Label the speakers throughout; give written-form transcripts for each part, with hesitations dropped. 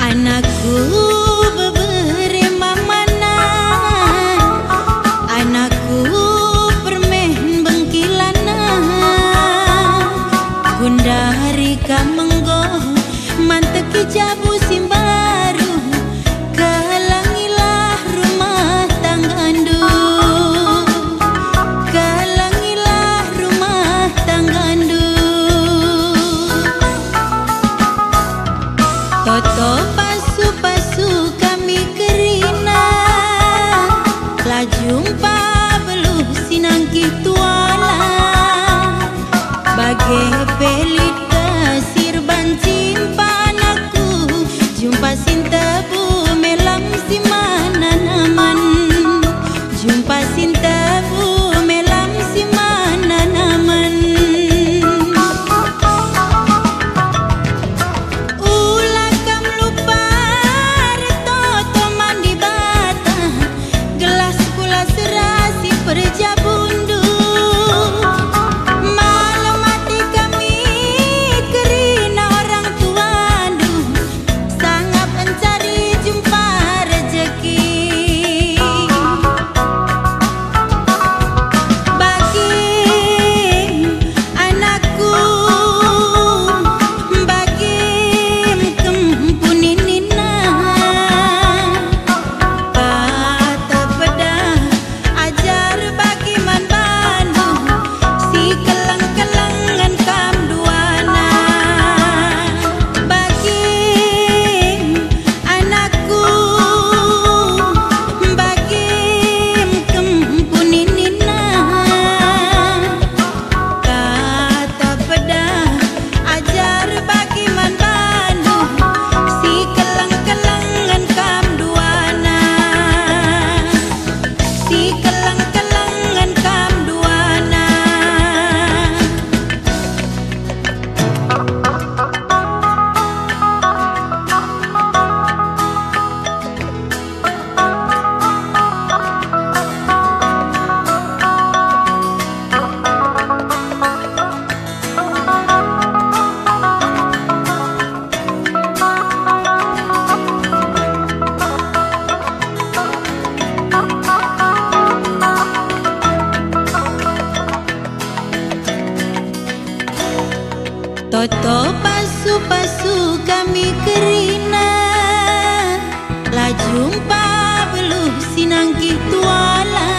Speaker 1: Anakku bebere mamanan, anakku permen bengkilanan, gundari kamenggo manteki jabu simbaru, kalangilah rumah tanggandu, kalangilah rumah tanggandu. Toto pasu-pasu kami kerina, lah jumpa beluh sinangki tuala, bagai pelit kasir banci anakku, jumpa sinta bu melam si mana naman, jumpa sinta bu melam si mana naman. Perjabundu malam mati kami kerina orang tuandu, sangat mencari jumpa rezeki. Bagi anakku, bagi kempuninina, kata pedah ajar bagi man bandu, si kelang-kelangan kam duana. Bagi anakku, bagi kempuninina, kata pedah ajar bagi man bandu, si kelang-kelangan kam duana, si kelang-kelangan kam duana. Toto pasu-pasu kami kerina, lah jumpa beluh sinangki tuala,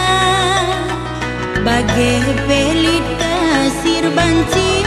Speaker 1: bagai pelit kasir banci